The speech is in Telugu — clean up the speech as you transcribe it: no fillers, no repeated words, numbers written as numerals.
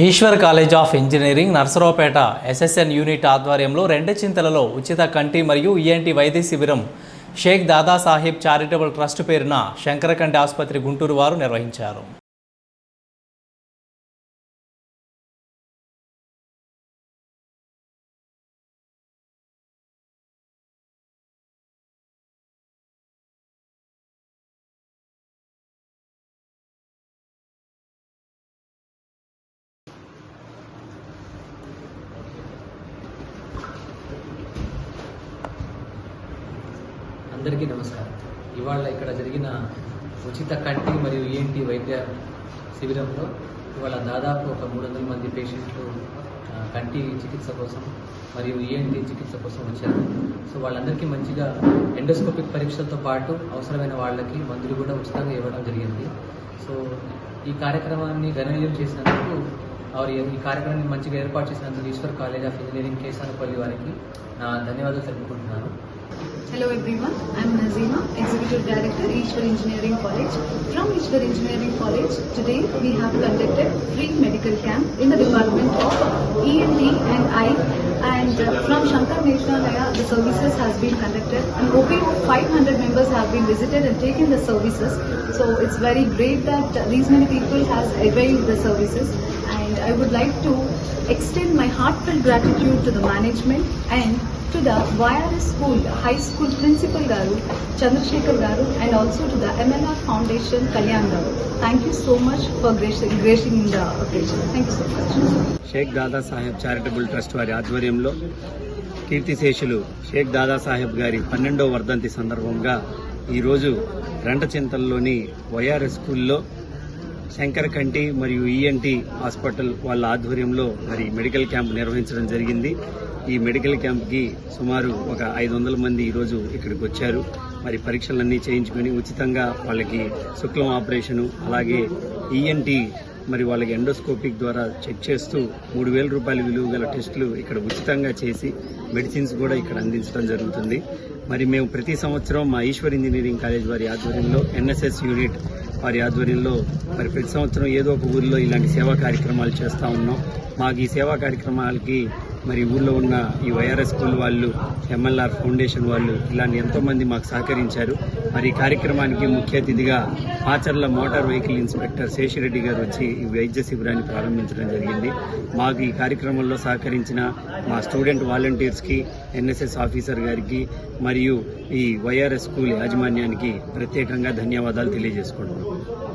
Eshwar college of engineering Narasaraopet SSN unit ఆధ్వర్యంలో రెండచింతలలో ఉచిత కంటి మరియు ఈఎన్టీ వైద్య శిబిరం షేక్ దాదాసాహెబ్ చారిటబుల్ ట్రస్ట్ పేరున శంకరకంటి ఆసుపత్రి గుంటూరు వారు నిర్వహించారు. అందరికీ నమస్కారం. ఇవాళ ఇక్కడ జరిగిన ఉచిత కంటి మరియు ఈఎన్టీ వైద్య శిబిరంలో ఇవాళ దాదాపు ఒక 300 మంది పేషెంట్లు కంటి చికిత్స కోసం మరియు ఈఎన్టీ చికిత్స కోసం వచ్చారు. సో వాళ్ళందరికీ మంచిగా ఎండోస్కోపిక్ పరీక్షలతో పాటు అవసరమైన వాళ్ళకి మందులు కూడా ఉచితంగా ఇవ్వడం జరిగింది. సో ఈ కార్యక్రమాన్ని ఘననీయం చేసినందుకు ఈ కార్యక్రమాన్ని మంచిగా ఏర్పాటు చేసినందుకు Eswar college of engineering Kesanapalli వారికి నా ధన్యవాదాలు తెలుపుకుంటున్నాను. Hello everyone, I am Nazima, Executive Director, Ishwar Engineering College. From Ishwar Engineering College, today we have conducted free medical camp in the Department of ENT and Eye, and from Shankar Neshalaya the services has been conducted, and over 500 members have been visited and taken the services. So it's very great that these many people has availed the services, and I would like to extend my heartfelt gratitude to the management and to the YRS School High School Principal Garu, Chandrasekhar Garu, and also to the MLR Foundation, Kalyan Garu. Thank you so much for gracing the occasion. Thank you so much. Shaik Dadasaheb charitable trust వారి ఆధ్వర్యంలో కీర్తిశేషులు షేక్ దాదాసాహెబ్ గారి 12వ వర్ధంతి సందర్భంగా ఈరోజు రెంటచింతలలోని వైఆర్ఎస్ స్కూల్లో శంకర కంటి మరియు ఈఎన్టీ హాస్పిటల్ వాళ్ళ ఆధ్వర్యంలో మరి మెడికల్ క్యాంప్ నిర్వహించడం జరిగింది. ఈ మెడికల్ క్యాంప్కి సుమారు ఒక 500 మంది ఈరోజు ఇక్కడికి వచ్చారు. మరి పరీక్షలన్నీ చేయించుకొని ఉచితంగా వాళ్ళకి శుక్లం ఆపరేషను, అలాగే ఈఎన్టీ మరి వాళ్ళకి ఎండోస్కోపిక్ ద్వారా చెక్ చేస్తూ 3,000 రూపాయల విలువ గల టెస్టులు ఇక్కడ ఉచితంగా చేసి మెడిసిన్స్ కూడా ఇక్కడ అందించడం జరుగుతుంది. మరి మేము ప్రతి సంవత్సరం మా ఈశ్వర్ ఇంజనీరింగ్ కాలేజ్ వారి ఆధ్వర్యంలో ఎన్ఎస్ఎస్ యూనిట్ వారి ఆధ్వర్యంలో మరి ప్రతి సంవత్సరం ఏదో ఒక ఊరిలో ఇలాంటి సేవా కార్యక్రమాలు చేస్తూ ఉన్నాం. మాకు ఈ సేవా కార్యక్రమాలకి మరి ఊళ్ళో ఉన్న ఈ వైఆర్ఎస్ స్కూల్ వాళ్ళు, ఎంఎల్ఆర్ ఫౌండేషన్ వాళ్ళు ఇలాంటి ఎంతోమంది మాకు సహకరించారు. మరి ఈ కార్యక్రమానికి ముఖ్య అతిథిగా Macherla motor vehicle inspector Seshi Reddy గారు వచ్చి ఈ వైద్య శిబిరాన్ని ప్రారంభించడం జరిగింది. మాకు ఈ కార్యక్రమంలో సహకరించిన మా స్టూడెంట్ వాలంటీర్స్కి, ఎన్ఎస్ఎస్ ఆఫీసర్ గారికి మరియు ఈ వైఆర్ఎస్ స్కూల్ యాజమాన్యానికి ప్రత్యేకంగా ధన్యవాదాలు తెలియజేసుకుంటున్నాం.